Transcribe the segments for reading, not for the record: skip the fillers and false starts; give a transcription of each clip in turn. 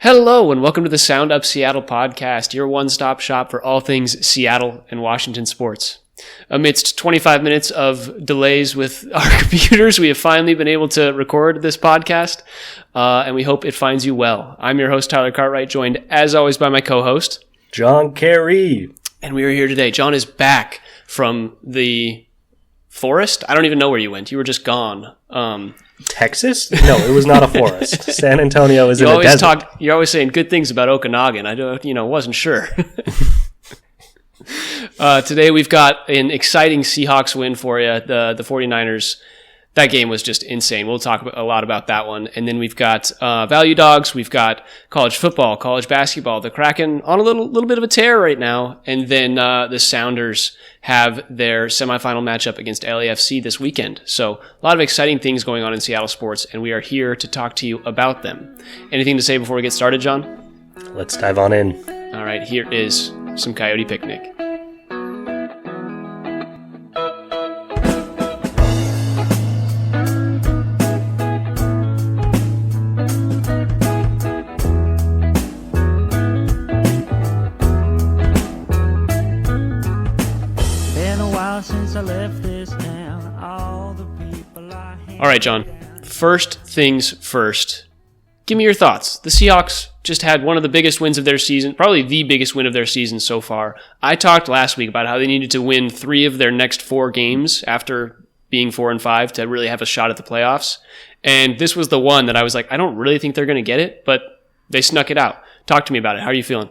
Hello and welcome to the Sound Up Seattle podcast, your one-stop shop for all things Seattle and Washington sports. Amidst 25 minutes of delays with our computers, we have finally been able to record this podcast, and we hope it finds you well. I'm your host, Tyler Cartwright, joined as always by my co-host, John Carey. And we are here today. John is back from the forest. I don't even know where you went. You were just gone. Texas? No, it was not a forest. San Antonio is in a desert. You're always saying good things about Okanagan. I wasn't sure. Today we've got an exciting Seahawks win for you. The 49ers, that game was just insane. We'll talk a lot about that one. And then we've got value dogs. We've got college football, college basketball. The Kraken on a little bit of a tear right now. And then the Sounders have their semifinal matchup against LAFC this weekend. So a lot of exciting things going on in Seattle sports, and we are here to talk to you about them. Anything to say before we get started, John? Let's dive on in. All right, here is some Coyote Picnic. All right, John. First things first. Give me your thoughts. The Seahawks just had one of the biggest wins of their season, probably the biggest win of their season so far. I talked last week about how they needed to win 3 of their next 4 games after being 4-5 to really have a shot at the playoffs. And this was the one that I was like, I don't really think they're going to get it, but they snuck it out. Talk to me about it. How are you feeling?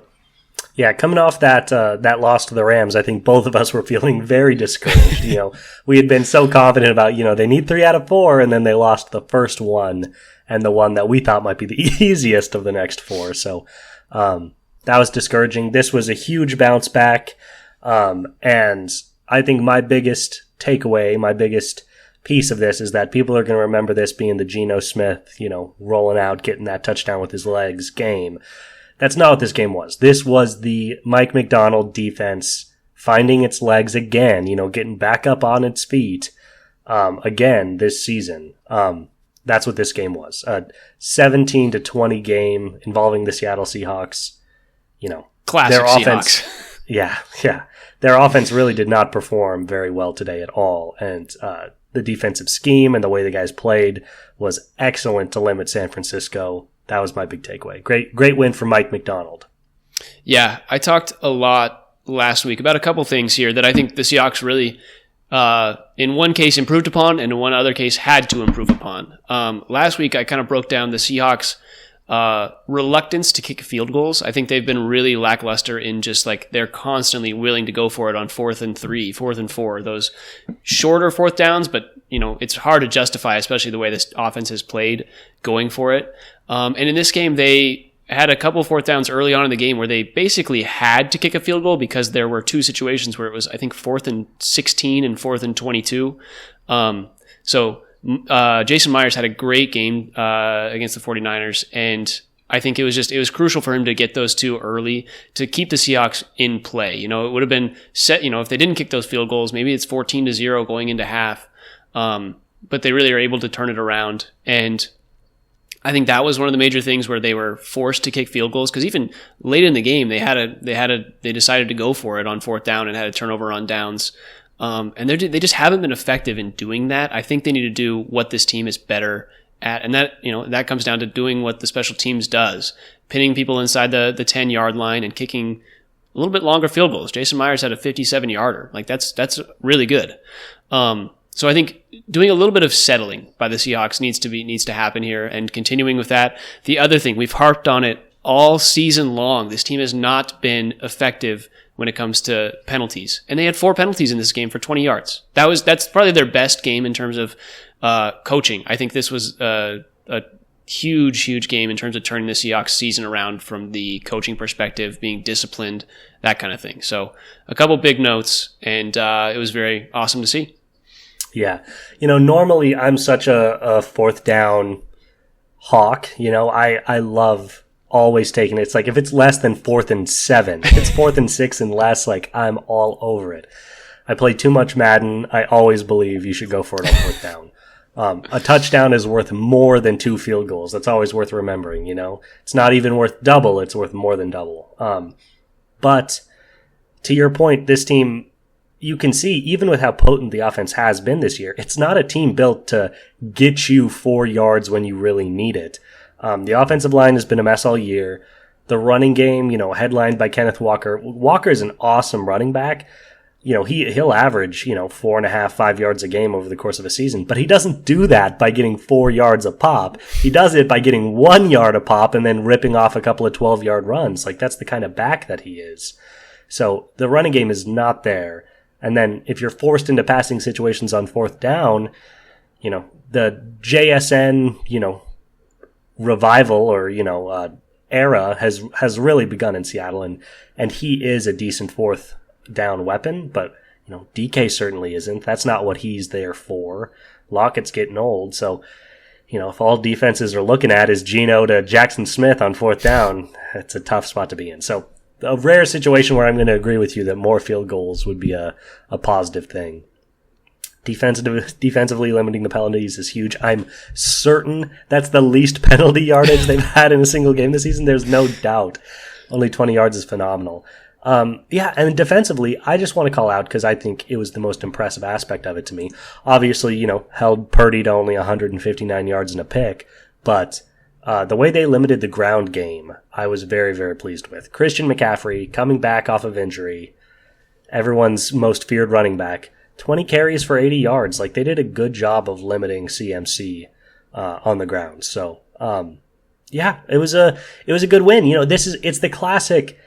Yeah, coming off that loss to the Rams, I think both of us were feeling very discouraged. We had been so confident about, they need 3 out of 4, and then they lost the first one, and the one that we thought might be the easiest of the next 4. So that was discouraging. This was a huge bounce back, and I think my biggest takeaway, my biggest piece of this is that people are going to remember this being the Geno Smith, rolling out, getting that touchdown with his legs game. That's not what this game was. This was the Mike Macdonald defense finding its legs again, getting back up on its feet again this season. That's what this game was. A 17-20 game involving the Seattle Seahawks. Classic their offense. Seahawks. Yeah. Their offense really did not perform very well today at all. And the defensive scheme and the way the guys played was excellent to limit San Francisco. That was my big takeaway. Great win for Mike Macdonald. Yeah, I talked a lot last week about a couple things here that I think the Seahawks really, in one case, improved upon, and in one other case, had to improve upon. Last week, I kind of broke down the Seahawks' reluctance to kick field goals. I think they've been really lackluster in just like they're constantly willing to go for it on 4th and 3, 4th and 4, those shorter 4th downs, but it's hard to justify, especially the way this offense has played going for it. And in this game, they had a couple 4th downs early on in the game where they basically had to kick a field goal because there were 2 situations where it was, I think, 4th and 16 and 4th and 22. So Jason Myers had a great game against the 49ers, and I think it was crucial for him to get those 2 early to keep the Seahawks in play. It would have been set, if they didn't kick those field goals, maybe it's 14-0 going into half. But they really are able to turn it around, and I think that was one of the major things where they were forced to kick field goals, because even late in the game they decided to go for it on 4th down and had a turnover on downs. And they just haven't been effective in doing that. I think they need to do what this team is better at, and that comes down to doing what the special teams does, pinning people inside the 10-yard line and kicking a little bit longer field goals. Jason Myers had a 57-yarder. Like that's really good. So I think doing a little bit of settling by the Seahawks needs to happen here, and continuing with that. The other thing, we've harped on it all season long. This team has not been effective when it comes to penalties, and they had 4 penalties in this game for 20 yards. That's probably their best game in terms of coaching. I think this was a huge game in terms of turning the Seahawks season around from the coaching perspective, being disciplined, that kind of thing. So a couple big notes, and it was very awesome to see. Yeah. Normally I'm such a 4th down hawk. I love always taking it. It's like if it's less than 4th and 7, if it's 4th and 6 and less, like I'm all over it. I play too much Madden. I always believe you should go for it on 4th down. A touchdown is worth more than 2 field goals. That's always worth remembering, you know? It's not even worth double, it's worth more than double. But to your point, this team, you can see, even with how potent the offense has been this year, it's not a team built to get you 4 yards when you really need it. The offensive line has been a mess all year. The running game, you know, headlined by Kenneth Walker. Walker is an awesome running back. You know, he'll average, 4.5, 5 yards a game over the course of a season, but he doesn't do that by getting 4 yards a pop. He does it by getting 1 yard a pop and then ripping off a couple of 12-yard runs. Like, that's the kind of back that he is. So the running game is not there. And then if you're forced into passing situations on 4th down, the JSN, revival or, era has really begun in Seattle, and he is a decent 4th down weapon, but DK certainly isn't. That's not what he's there for. Lockett's getting old, so if all defenses are looking at is Geno to Jackson Smith on 4th down, it's a tough spot to be in. So a rare situation where I'm going to agree with you that more field goals would be a positive thing. Defensively limiting the penalties is huge. I'm certain that's the least penalty yardage they've had in a single game this season. There's no doubt. Only 20 yards is phenomenal. And defensively, I just want to call out because I think it was the most impressive aspect of it to me. Obviously, held Purdy to only 159 yards and a pick, but the way they limited the ground game, I was very, very pleased with. Christian McCaffrey coming back off of injury, everyone's most feared running back, 20 carries for 80 yards. Like, they did a good job of limiting CMC on the ground. So, it was a good win. It's the classic.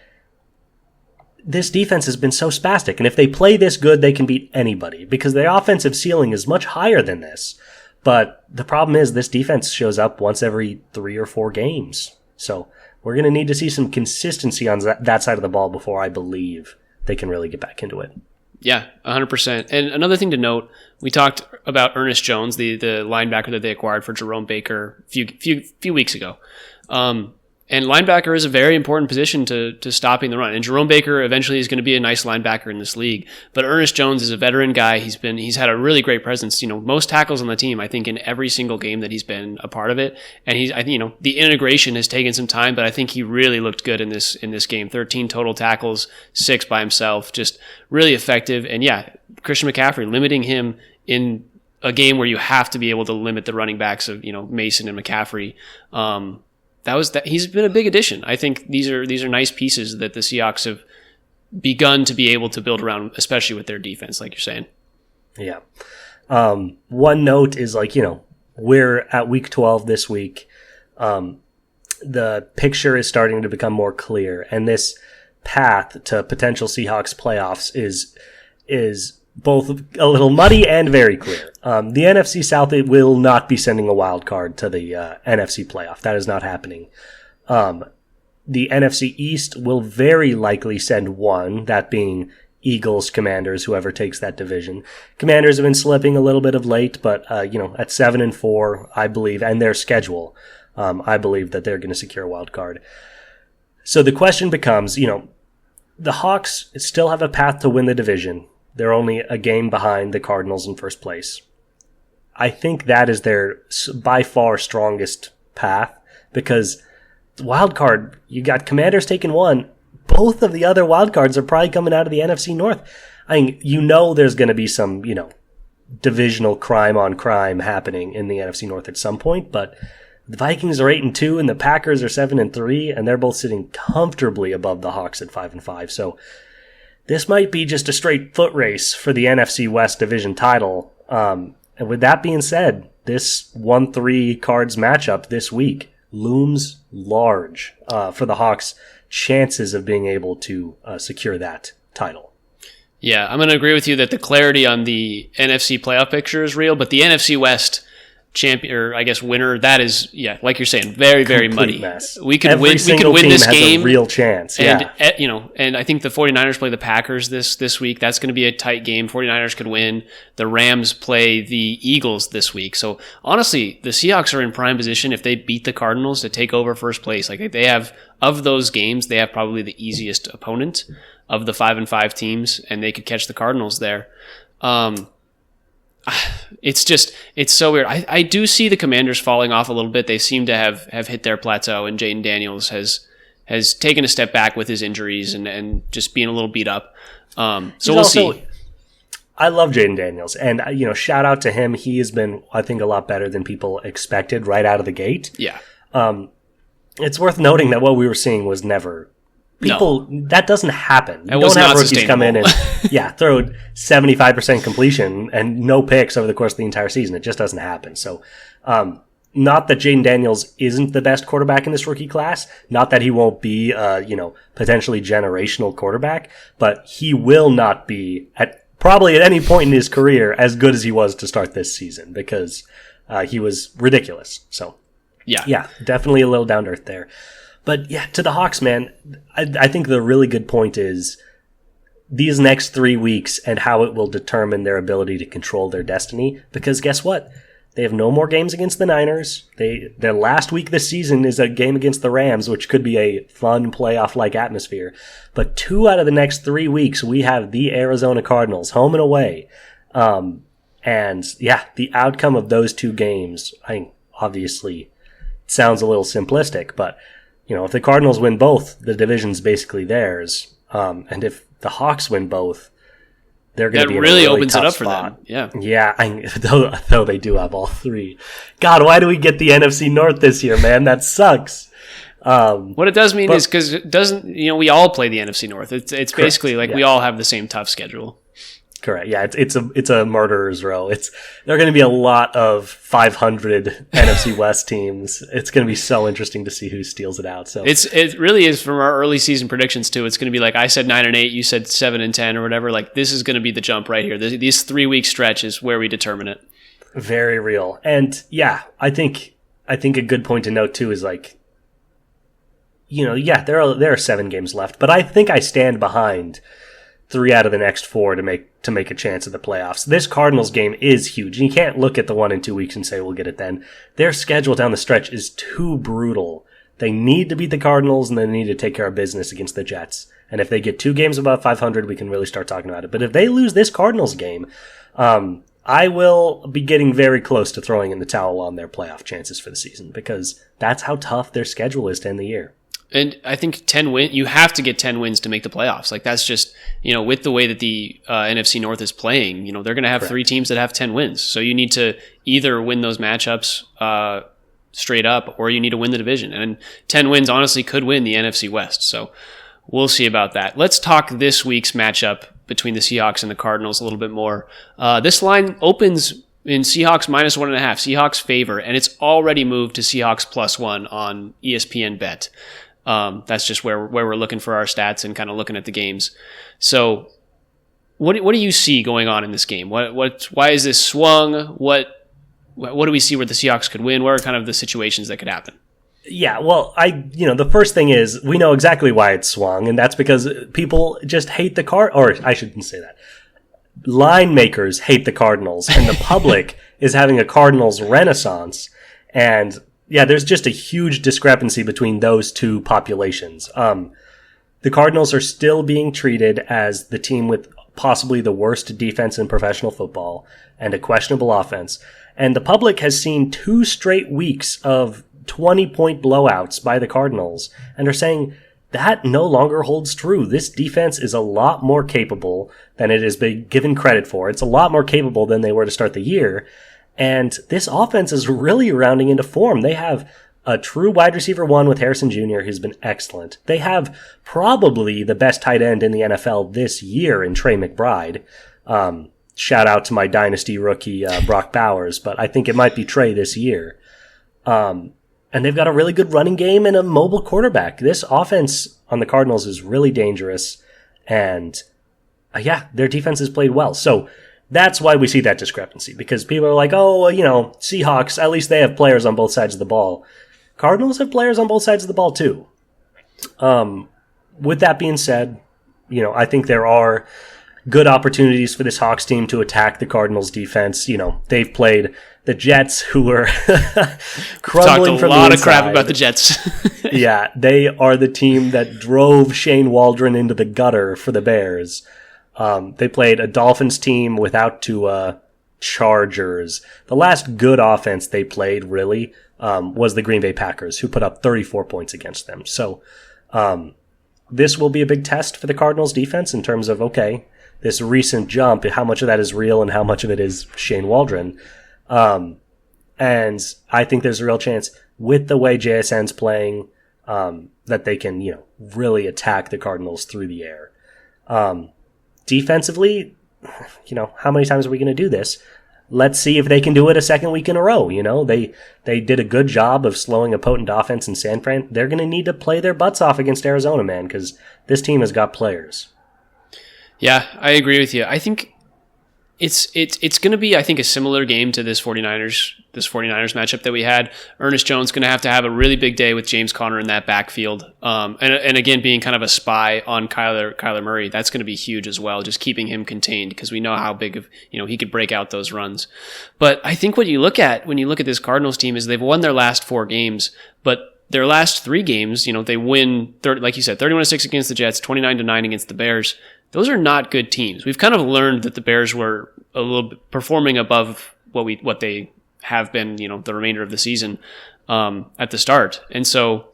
This defense has been so spastic, and if they play this good, they can beat anybody because their offensive ceiling is much higher than this. But the problem is this defense shows up once every 3 or 4 games. So we're going to need to see some consistency on that side of the ball before I believe they can really get back into it. Yeah, 100%. And another thing to note, we talked about Ernest Jones, the linebacker that they acquired for Jerome Baker a few weeks ago. And linebacker is a very important position to stopping the run. And Jerome Baker eventually is going to be a nice linebacker in this league. But Ernest Jones is a veteran guy. He's had a really great presence. Most tackles on the team, I think, in every single game that he's been a part of it. And the integration has taken some time, but I think he really looked good in this game. 13 total tackles, 6 by himself, just really effective. And Christian McCaffrey, limiting him in a game where you have to be able to limit the running backs of Mason and McCaffrey. He's been a big addition. I think these are nice pieces that the Seahawks have begun to be able to build around, especially with their defense, like you're saying. Yeah. One note is we're at week 12 this week. The picture is starting to become more clear, and this path to potential Seahawks playoffs is both a little muddy and very clear. The NFC South, it will not be sending a wild card to the NFC playoff. That is not happening. The NFC East will very likely send one, that being Eagles, Commanders, whoever takes that division. Commanders have been slipping a little bit of late, but at 7-4, I believe, and their schedule, I believe that they're going to secure a wild card. So the question becomes, the Hawks still have a path to win the division. They're only a game behind the Cardinals in first place. I think that is their by far strongest path because the wild card, you got Commanders taking one. Both of the other wild cards are probably coming out of the NFC North. I mean, there's going to be some, divisional crime on crime happening in the NFC North at some point, but the Vikings are 8-2 and the Packers are 7-3, and they're both sitting comfortably above the Hawks at 5-5. So this might be just a straight foot race for the NFC West division title. And with that being said, this 1-3 Cards matchup this week looms large for the Hawks' chances of being able to secure that title. Yeah, I'm going to agree with you that the clarity on the NFC playoff picture is real, but the NFC West champion, or I guess winner, that is, like you're saying, very, very muddy. Mess. We could win this game. Has a real chance. And, and I think the 49ers play the Packers this week. That's going to be a tight game. 49ers could win. The Rams play the Eagles this week. So honestly, the Seahawks are in prime position if they beat the Cardinals to take over first place. Like, they have, of those games, they have probably the easiest opponent of the 5-5 teams, and they could catch the Cardinals there. it's so weird. I do see the Commanders falling off a little bit. They seem to have hit their plateau, and Jaden Daniels has taken a step back with his injuries and just being a little beat up. So we'll see. I love Jaden Daniels, and shout out to him. He has been, I think, a lot better than people expected right out of the gate. Yeah. It's worth noting that what we were seeing was never that doesn't happen. You don't have rookies come in and throw 75% completion and no picks over the course of the entire season. It just doesn't happen. So, not that Jaden Daniels isn't the best quarterback in this rookie class, not that he won't be potentially generational quarterback, but he will not be probably at any point in his career as good as he was to start this season, because he was ridiculous. So yeah, definitely a little down to earth there. But yeah, to the Hawks, man, I think the really good point is these next 3 weeks and how it will determine their ability to control their destiny. Because guess what? They have no more games against the Niners. Their last week this season is a game against the Rams, which could be a fun playoff-like atmosphere. But 2 out of the next 3 weeks, we have the Arizona Cardinals, home and away. And yeah, the outcome of those 2 games, I think, obviously sounds a little simplistic, but if the Cardinals win both, the division's basically theirs. And if the Hawks win both, they're going to be really in a really opens tough it up for spot. them. Yeah. Though they do have all 3. God, why do we get the NFC North this year, man? That sucks. What it does mean is because it doesn't, we all play the NFC North. It's basically like we all have the same tough schedule. Correct. Yeah, it's a murderer's row. There are going to be a lot of 500 NFC West teams. It's going to be so interesting to see who steals it out. So it really is from our early season predictions too. It's going to be like I said 9-8, you said 7-10 or whatever. Like this is going to be the jump right here. These 3 week stretch is where we determine it. Very real. And yeah, I think a good point to note too is like, there are 7 games left, but I think I stand behind 3 out of the next 4 to make a chance at the playoffs. This Cardinals game is huge. And you can't look at the one in 2 weeks and say we'll get it then. Their schedule down the stretch is too brutal. They need to beat the Cardinals and they need to take care of business against the Jets. And if they get 2 games above 500, we can really start talking about it. But if they lose this Cardinals game, I will be getting very close to throwing in the towel on their playoff chances for the season, because that's how tough their schedule is to end the year. And I think 10 wins, you have to get 10 wins to make the playoffs. Like that's just, with the way that the NFC North is playing, they're going to have 3 teams that have 10 wins. So you need to either win those matchups straight up, or you need to win the division. And 10 wins honestly could win the NFC West. So we'll see about that. Let's talk this week's matchup between the Seahawks and the Cardinals a little bit more. This line opens in Seahawks -1.5, Seahawks favor, and it's already moved to Seahawks +1 on ESPN Bet. That's just where we're looking for our stats and kind of looking at the games. So what do you see going on in this game? Why is this swung? What do we see where the Seahawks could win? What are kind of the situations that could happen? Yeah, well, the first thing is we know exactly why it's swung, and that's because people just hate the or I shouldn't say that. Line makers hate the Cardinals, and the public is having a Cardinals renaissance, and yeah, there's just a huge discrepancy between those 2 populations. The Cardinals are still being treated as the team with possibly the worst defense in professional football and a questionable offense. And the public has seen 2 straight weeks of 20-point blowouts by the Cardinals and are saying that no longer holds true. This defense is a lot more capable than it has been given credit for. It's a lot more capable than they were to start the year. And this offense is really rounding into form. They have a true wide receiver 1 with Harrison Jr., who's been excellent. They have probably the best tight end in the NFL this year in Trey McBride. Shout out to my dynasty rookie, Brock Bowers, but I think it might be Trey this year. And they've got a really good running game and a mobile quarterback. This offense on the Cardinals is really dangerous. And their defense has played well. So that's why we see that discrepancy, because people are like, Seahawks, at least they have players on both sides of the ball. Cardinals have players on both sides of the ball too. With that being said, I think there are good opportunities for this Hawks team to attack the Cardinals defense. They've played the Jets, who were crumbling from the inside. Talked a lot of crap about the Jets. Yeah, they are the team that drove Shane Waldron into the gutter for the Bears. They played a Dolphins team without Tua, Chargers. The last good offense they played really was the Green Bay Packers, who put up 34 points against them. So this will be a big test for the Cardinals defense in terms of, okay, this recent jump, how much of that is real and how much of it is Shane Waldron. And I think there's a real chance with the way JSN's playing that they can, really attack the Cardinals through the air. Defensively, how many times are we going to do this? Let's see if they can do it a second week in a row. They did a good job of slowing a potent offense in San Fran. They're going to need to play their butts off against Arizona, man, because this team has got players. Yeah, I agree with you. I think it's going to be, I think, a similar game to this 49ers matchup that we had. Ernest Jones going to have a really big day with James Conner in that backfield. And again, being kind of a spy on Kyler Murray, that's going to be huge as well, just keeping him contained because we know how big of, he could break out those runs. But I think what you look at when you look at this Cardinals team is they've won their last 4 games, but their last 3 games, they win, like you said, 31-6 against the Jets, 29-9 against the Bears. Those are not good teams. We've kind of learned that the Bears were a little bit performing above what they have been, the remainder of the season at the start. And so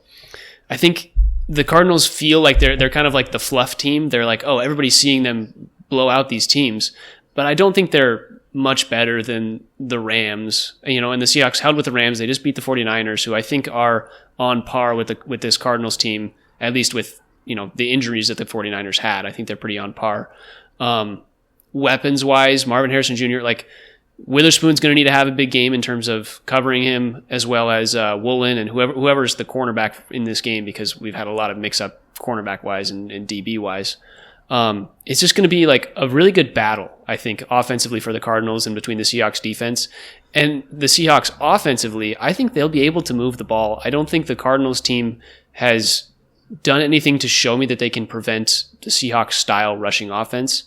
I think the Cardinals feel like they're kind of like the fluff team. They're like, oh, everybody's seeing them blow out these teams. But I don't think they're much better than the Rams. And the Seahawks held with the Rams. They just beat the 49ers, who I think are on par with this Cardinals team, at least with the injuries that the 49ers had. I think they're pretty on par. Weapons-wise, Marvin Harrison Jr., Witherspoon's going to need to have a big game in terms of covering him, as well as Woolen and whoever's the cornerback in this game, because we've had a lot of mix-up cornerback-wise and DB-wise. It's just going to be a really good battle, I think, offensively for the Cardinals and between the Seahawks defense. And the Seahawks offensively, I think they'll be able to move the ball. I don't think the Cardinals team has done anything to show me that they can prevent the Seahawks style rushing offense,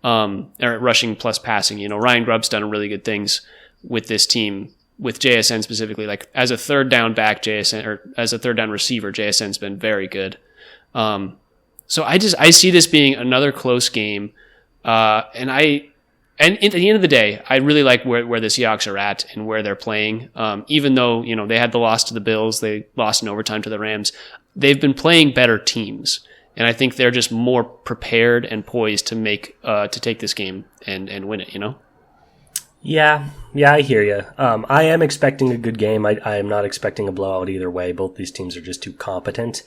or rushing plus passing. Ryan Grubb's done really good things with this team, with JSN specifically. As a third down back, JSN, or as a third down receiver, JSN's been very good. So I see this being another close game. And at the end of the day, I really like where the Seahawks are at and where they're playing. Even though, they had the loss to the Bills, they lost in overtime to the Rams. They've been playing better teams, and I think they're just more prepared and poised to take this game and win it. Yeah, I hear you. I am expecting a good game. I am not expecting a blowout either way. Both these teams are just too competent.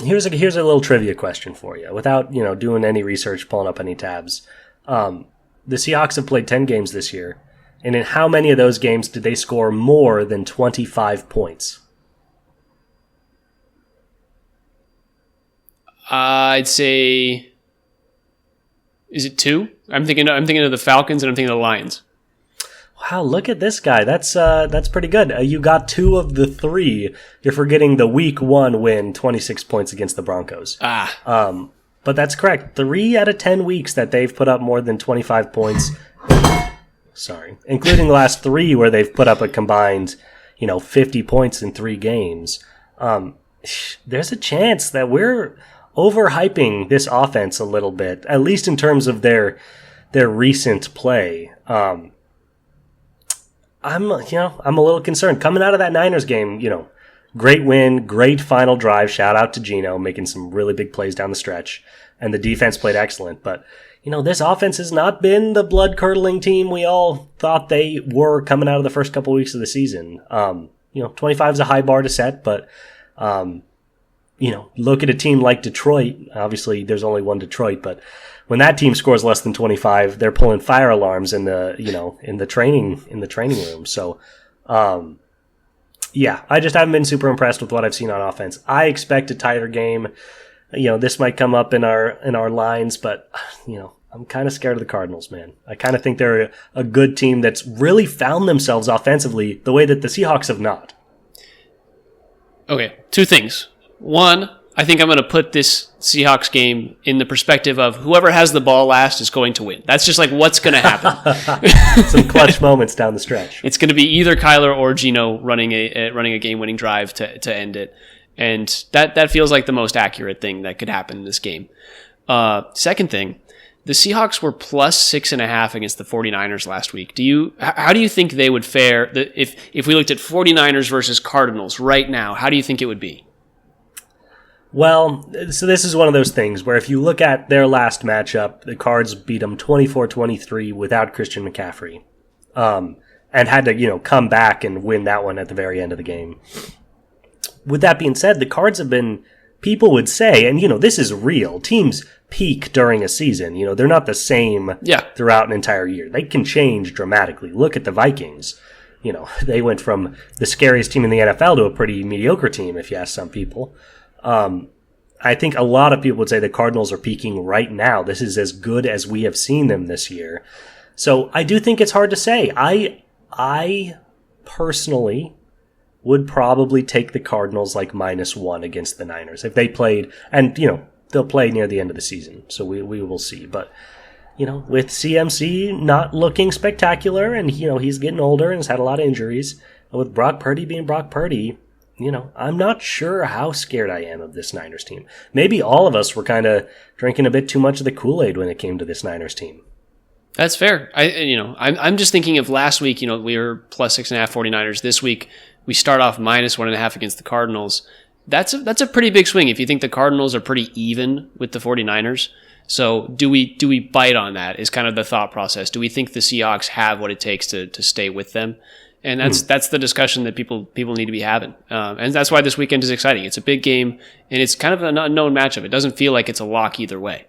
Here's a little trivia question for you, without doing any research, pulling up any tabs. The Seahawks have played 10 games this year, and in how many of those games did they score more than 25 points? I'd say, is it 2? I'm thinking of the Falcons and I'm thinking of the Lions. Wow, look at this guy. That's pretty good. You got 2 of the 3. You're forgetting the week 1 win, 26 points against the Broncos. But that's correct. 3 out of 10 weeks that they've put up more than 25 points. Sorry, including the last 3 where they've put up a combined, 50 points in 3 games. There's a chance that we're overhyping this offense a little bit, at least in terms of their recent play. I'm a little concerned coming out of that Niners game. Great win, great final drive. Shout out to Geno making some really big plays down the stretch, and the defense played excellent. But this offense has not been the blood curdling team we all thought they were coming out of the first couple weeks of the season. 25 is a high bar to set, but look at a team like Detroit. Obviously, there's only one Detroit, but when that team scores less than 25, they're pulling fire alarms in the training room. So, I just haven't been super impressed with what I've seen on offense. I expect a tighter game. This might come up in our lines, but I'm kind of scared of the Cardinals, man. I kind of think they're a good team that's really found themselves offensively the way that the Seahawks have not. Okay, 2 things. 1, I think I'm going to put this Seahawks game in the perspective of whoever has the ball last is going to win. That's just what's going to happen. Some clutch moments down the stretch. It's going to be either Kyler or Geno running a game-winning drive to end it. And that feels like the most accurate thing that could happen in this game. Second thing, The Seahawks were plus 6.5 against the 49ers last week. How do you think they would fare if we looked at 49ers versus Cardinals right now? How do you think it would be? Well, so this is one of those things where if you look at their last matchup, the Cards beat them 24-23 without Christian McCaffrey, and had to, come back and win that one at the very end of the game. With that being said, the Cards have been, people would say, and this is real, teams peak during a season. They're not the same throughout an entire year. They can change dramatically. Look at the Vikings. They went from the scariest team in the NFL to a pretty mediocre team, if you ask some people. I think a lot of people would say the Cardinals are peaking right now. This is as good as we have seen them this year. So I do think it's hard to say. I personally would probably take the Cardinals like -1 against the Niners if they played, and they'll play near the end of the season, so we will see. But with CMC not looking spectacular, and he's getting older and has had a lot of injuries, and with Brock Purdy being Brock Purdy, I'm not sure how scared I am of this Niners team. Maybe all of us were kind of drinking a bit too much of the Kool-Aid when it came to this Niners team. That's fair. I'm just thinking of last week. We were plus 6.5 49ers. This week we start off -1.5 against the Cardinals. That's a pretty big swing if you think the Cardinals are pretty even with the 49ers. So do we bite on that is kind of the thought process. Do we think the Seahawks have what it takes to stay with them? And that's the discussion that people need to be having. And that's why this weekend is exciting. It's a big game, and it's kind of an unknown matchup. It doesn't feel like it's a lock either way.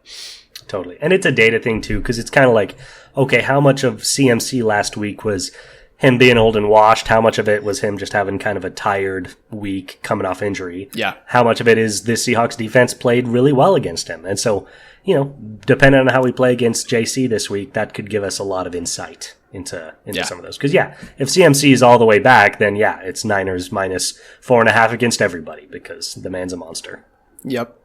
Totally. And it's a data thing, too, because it's kind of like, okay, how much of CMC last week was him being old and washed? How much of it was him just having kind of a tired week coming off injury? Yeah. How much of it is this Seahawks defense played really well against him? And so, depending on how we play against JC this week, that could give us a lot of insight into some of those. Because, if CMC is all the way back, then, it's Niners -4.5 against everybody because the man's a monster. Yep.